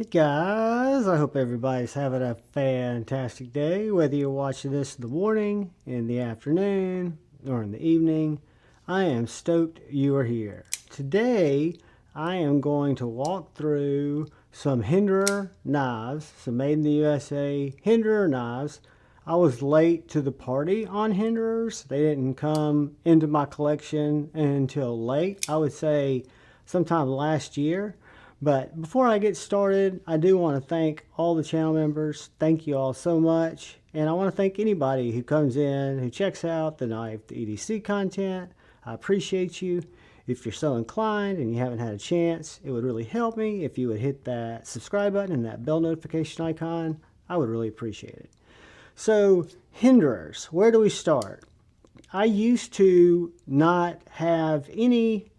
Hey guys, I hope everybody's having a fantastic day, whether you're watching this in the morning, in the afternoon, or in the evening. I am stoked you are here. Today, I am going to walk through some Hinderer knives, some made in the USA Hinderer knives. I was late to the party on Hinderers. They didn't come into my collection until late, I would say sometime last year. But before I get started, I do want to thank all the channel members. Thank you all so much. And I want to thank anybody who comes in, who checks out the knife, the EDC content. I appreciate you. If you're so inclined and you haven't had a chance, it would really help me if you would hit that subscribe button and that bell notification icon. I would really appreciate it. So, Hinderers, where do we start? I used to not have any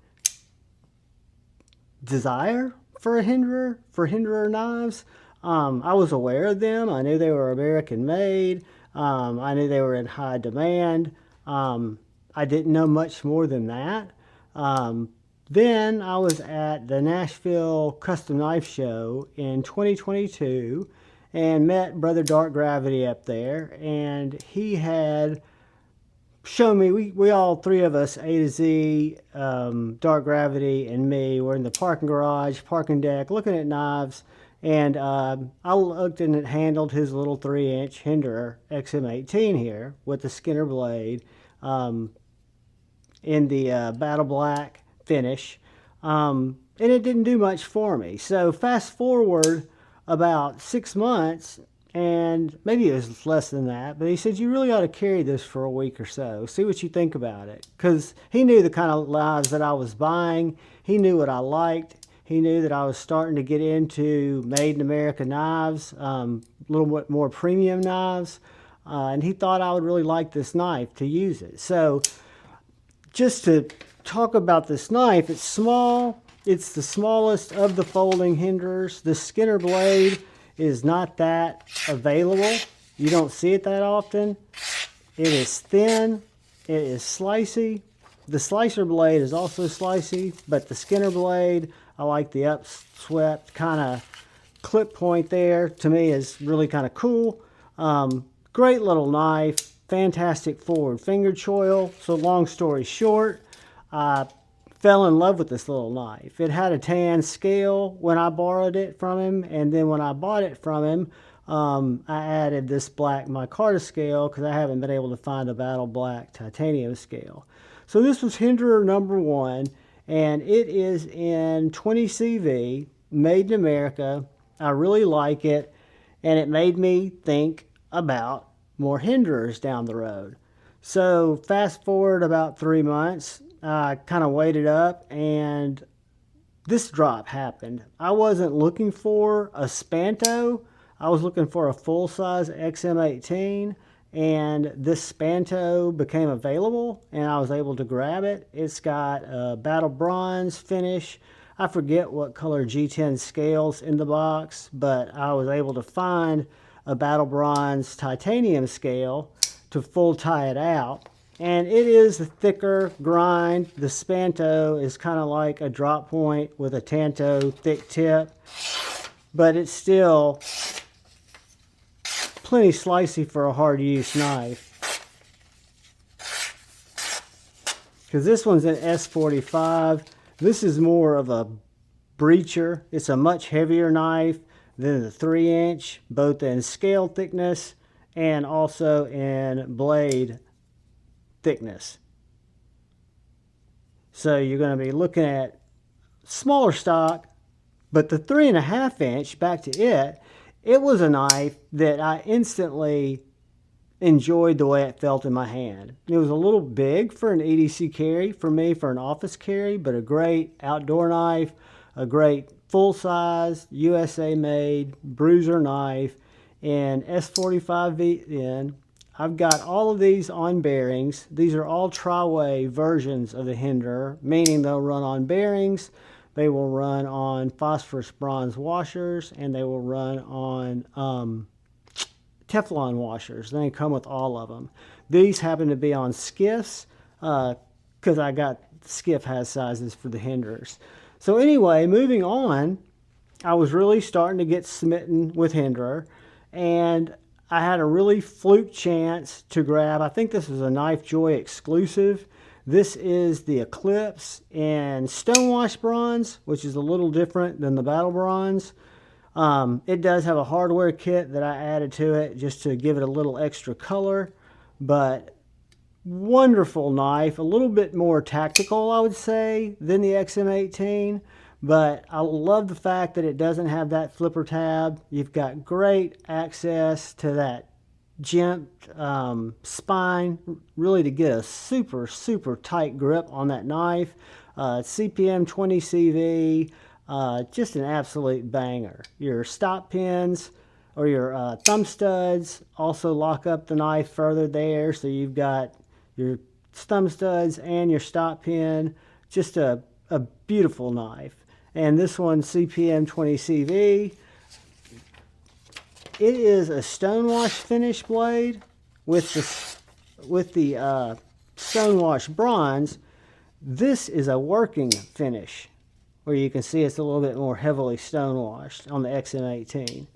desire for Hinderer knives. I was aware of them. I knew they were American made. I knew they were in high demand. I didn't know much more than that. Then I was at the Nashville Custom Knife Show in 2022 and met Brother Dark Gravity up there, and he had show me, we all three of us, A to Z, Dark Gravity and me, were in the parking garage, parking deck, looking at knives, and I looked and it handled his little 3-inch Hinderer XM18 here with the Skinner blade in the battle black finish, and it didn't do much for me. So fast forward about 6 months, and maybe it was less than that, but he said, you really ought to carry this for a week or so. See what you think about it. Because he knew the kind of knives that I was buying. He knew what I liked. He knew that I was starting to get into made in America knives, a little bit more premium knives. And he thought I would really like this knife to use it. So just to talk about this knife, it's small. It's the smallest of the folding Hinderers. The Skinner blade is not that available. You don't see it that often. It is thin. It is slicey. The slicer blade is also slicey, but the Skinner blade, I like the upswept kind of clip point there. To me is really kind of cool. Great little knife. Fantastic forward finger choil. So long story short, fell in love with this little knife. It had a tan scale when I borrowed it from him, and then when I bought it from him, I added this black micarta scale because I haven't been able to find a battle black titanium scale. So this was Hinderer #1, and it is in 20 CV, made in America. I really like it, and it made me think about more Hinderers down the road. So fast forward about 3 months, I kind of waited up, and this drop happened. I wasn't looking for a Spanto. I was looking for a full-size XM18, and this Spanto became available, and I was able to grab it. It's got a battle bronze finish. I forget what color G10 scales in the box, but I was able to find a battle bronze titanium scale to full tie it out. And it is a thicker grind. The Spanto is kind of like a drop point with a Tanto thick tip, but it's still plenty slicey for a hard use knife. Because this one's an S45. This is more of a breacher. It's a much heavier knife than the 3-inch, both in scale thickness and also in blade thickness. So you're going to be looking at smaller stock, but the 3.5-inch, back to it, it was a knife that I instantly enjoyed the way it felt in my hand. It was a little big for an EDC carry, for me, for an office carry, but a great outdoor knife, a great full-size, USA-made bruiser knife in S45VN. I've got all of these on bearings. These are all tri-way versions of the Hinderer, meaning they'll run on bearings, they will run on phosphorus bronze washers, and they will run on Teflon washers. They come with all of them. These happen to be on skiffs because I got skiff has sizes for the Hinderers. So anyway, moving on, I was really starting to get smitten with Hinderer, and I had a really fluke chance to grab, I think this is a Knife Joy exclusive. This is the Eclipse in Stonewash Bronze, which is a little different than the Battle Bronze. It does have a hardware kit that I added to it just to give it a little extra color, but wonderful knife, a little bit more tactical, I would say, than the XM18, but I love the fact that it doesn't have that flipper tab. You've got great access to that jimped spine, really to get a super, super tight grip on that knife. CPM 20 CV, just an absolute banger. Your stop pins or your thumb studs also lock up the knife further there, so you've got your thumb studs and your stop pin. Just a beautiful knife. And this one, CPM 20 CV. It is a stonewash finish blade with the stonewash bronze. This is a working finish, where you can see it's a little bit more heavily stonewashed on the XM18.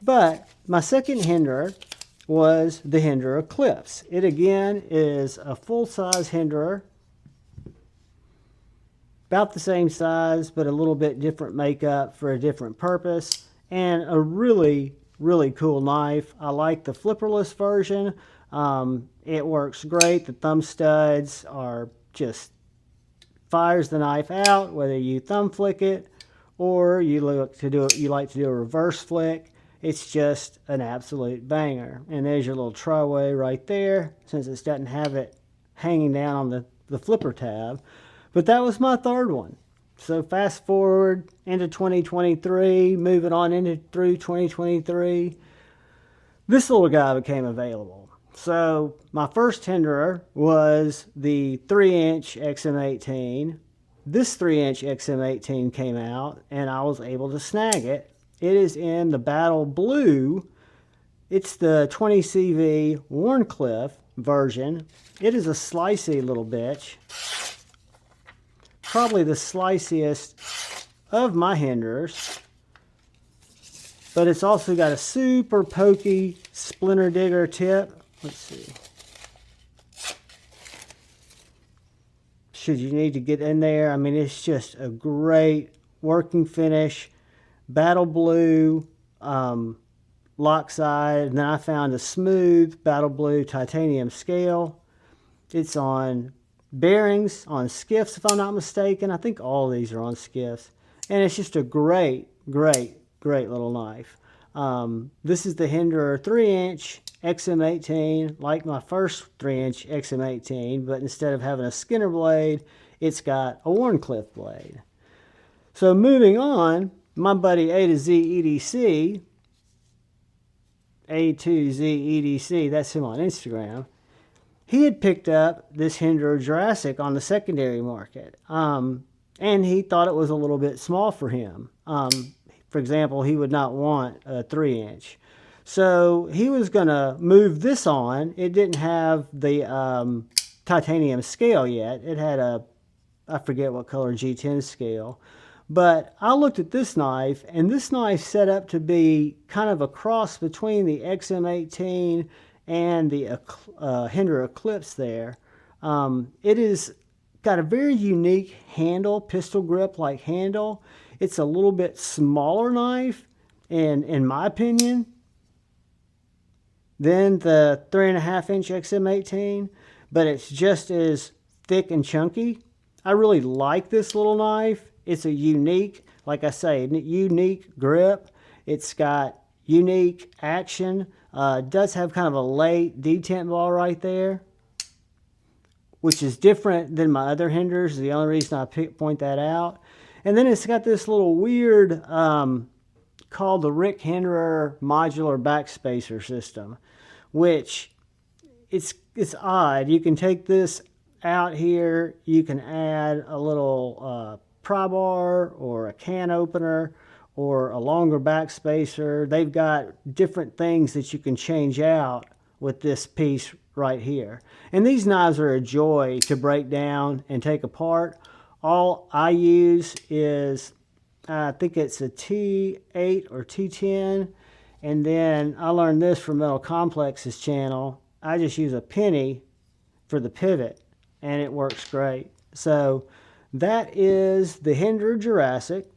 But my second Hinderer was the Hinderer Eclipse. It again is a full-size Hinderer, about the same size, but a little bit different makeup for a different purpose, and a really, really cool knife. I like the flipperless version. It works great. The thumb studs are just fires the knife out, whether you thumb flick it or you like to do a reverse flick. It's just an absolute banger. And there's your little tri-way right there, since it doesn't have it hanging down on the flipper tab. But that was my third one. So fast forward into 2023, moving on through 2023, this little guy became available. So my first Hinderer was the 3-inch XM18. This 3-inch XM18 came out, and I was able to snag it. It is in the Battle Blue. It's the 20 CV Wharncliffe version. It is a slicey little bitch. Probably the sliciest of my Hinderers. But it's also got a super pokey splinter digger tip. Let's see. Should you need to get in there, I mean, it's just a great working finish. Battle Blue lock side, and then I found a smooth Battle Blue titanium scale. It's on bearings, on skiffs if I'm not mistaken. I think all these are on skiffs, and it's just a great, great, great little knife. This is the Hinderer 3-inch XM18, like my first 3-inch XM18, but instead of having a Skinner blade, it's got a Wharncliffe blade. So moving on, my buddy A to Z EDC, A2Z EDC, that's him on Instagram, he had picked up this Hinderer Jurassic on the secondary market, and he thought it was a little bit small for him. For example, he would not want a 3-inch. So he was going to move this on. It didn't have the titanium scale yet. It had a, I forget what color, G10 scale. But I looked at this knife, and this knife set up to be kind of a cross between the XM18 and the Hinderer Eclipse there. It is got a very unique handle, pistol grip like handle. It's a little bit smaller knife, and in my opinion, than the 3.5-inch XM18, but it's just as thick and chunky. I really like this little knife. It's a unique, like I say, unique grip. It's got unique action. It does have kind of a late detent ball right there, which is different than my other Hinderers. The only reason I point that out. And then it's got this little weird, called the Rick Hinderer modular backspacer system, which it's odd. You can take this out here. You can add a little pry bar or a can opener or a longer backspacer. They've got different things that you can change out with this piece right here. And these knives are a joy to break down and take apart. All I use is I think it's a T8 or T10. And then I learned this from Metal Complex's channel. I just use a penny for the pivot, and it works great. So that is the Hinderer Jurassic.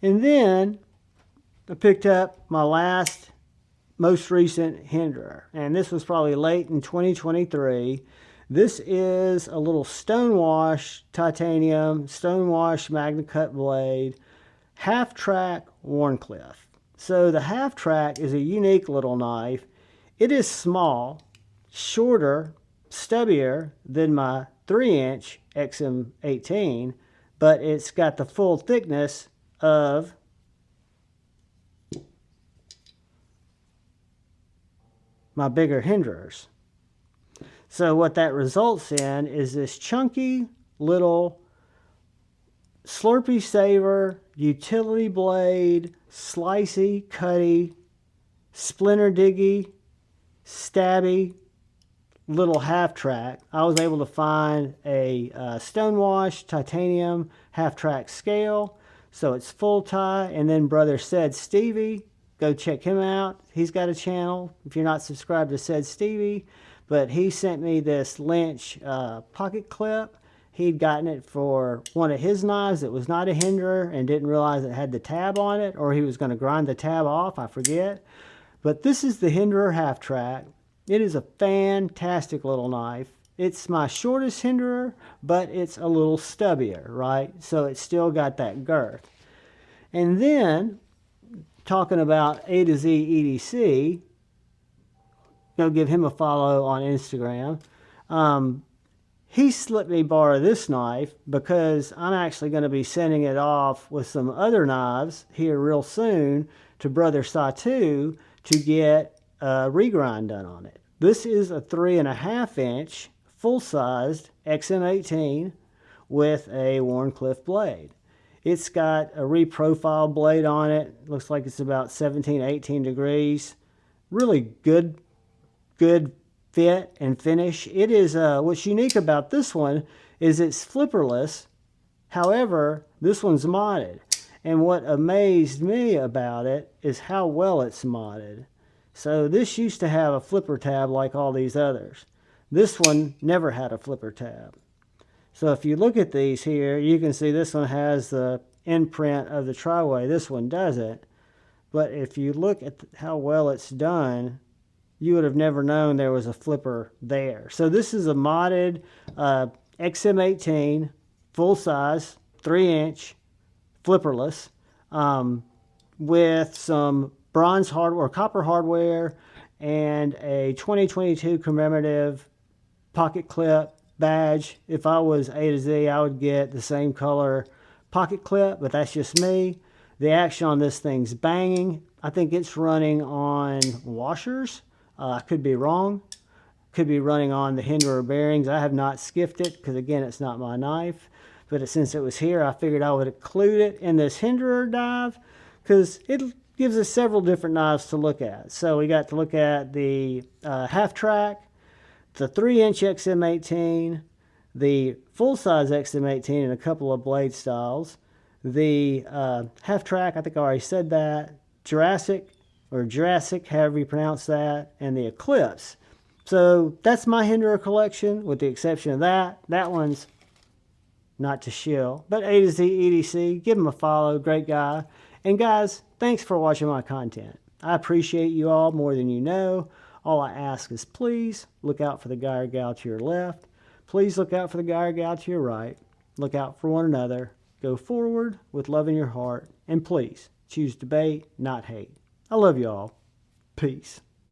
And then I picked up my most recent Hinderer, and this was probably late in 2023. This is a little stonewash titanium, stonewash magna cut blade, half track Wharncliffe. So the half track is a unique little knife. It is small, shorter, stubbier than my 3-inch XM18, but it's got the full thickness of my bigger Hinderers. So what that results in is this chunky little Slurpee Saver, utility blade, slicey, cutty, splinter diggy, stabby little half track. I was able to find a stonewash titanium half track scale, so it's full tie. And then brother Said Stevie, go check him out. He's got a channel if you're not subscribed to Said Stevie, but he sent me this Lynch pocket clip. He'd gotten it for one of his knives that was not a Hinderer and didn't realize it had the tab on it, or he was going to grind the tab off, I forget. But this is the Hinderer half track. It is a fantastic little knife. It's my shortest Hinderer, but it's a little stubbier, right? So it's still got that girth. And then, talking about A to Z EDC, go give him a follow on Instagram. He let me borrow this knife because I'm actually going to be sending it off with some other knives here real soon to brother Satu to get a regrind done on it. This is a 3.5-inch full-sized XM18 with a Wharncliffe blade. It's got a reprofiled blade on it. Looks like it's about 17, 18 degrees. Really good fit and finish. It is what's unique about this one is it's flipperless. However, this one's modded. And what amazed me about it is how well it's modded. So this used to have a flipper tab like all these others. This one never had a flipper tab. So if you look at these here, you can see this one has the imprint of the tri-way. This one doesn't. But if you look at how well it's done, you would have never known there was a flipper there. So this is a modded XM18, full size, 3-inch, flipperless, with some bronze hardware, copper hardware, and a 2022 commemorative pocket clip badge. If I was A to Z, I would get the same color pocket clip, but that's just me. The action on this thing's banging. I think it's running on washers. I could be wrong. Could be running on the Hinderer bearings. I have not skiffed it because, again, it's not my knife. But since it was here, I figured I would include it in this Hinderer dive because it gives us several different knives to look at. So we got to look at the half track, the 3-inch XM18, the full-size XM18 in a couple of blade styles, the half track, I think I already said that, Jurassic, however you pronounce that, and the Eclipse. So that's my Hinderer collection, with the exception of that. That one's not to shill, but A to Z EDC, give him a follow, great guy. And guys, thanks for watching my content. I appreciate you all more than you know. All I ask is please look out for the guy or gal to your left. Please look out for the guy or gal to your right. Look out for one another. Go forward with love in your heart. And please choose debate, not hate. I love you all. Peace.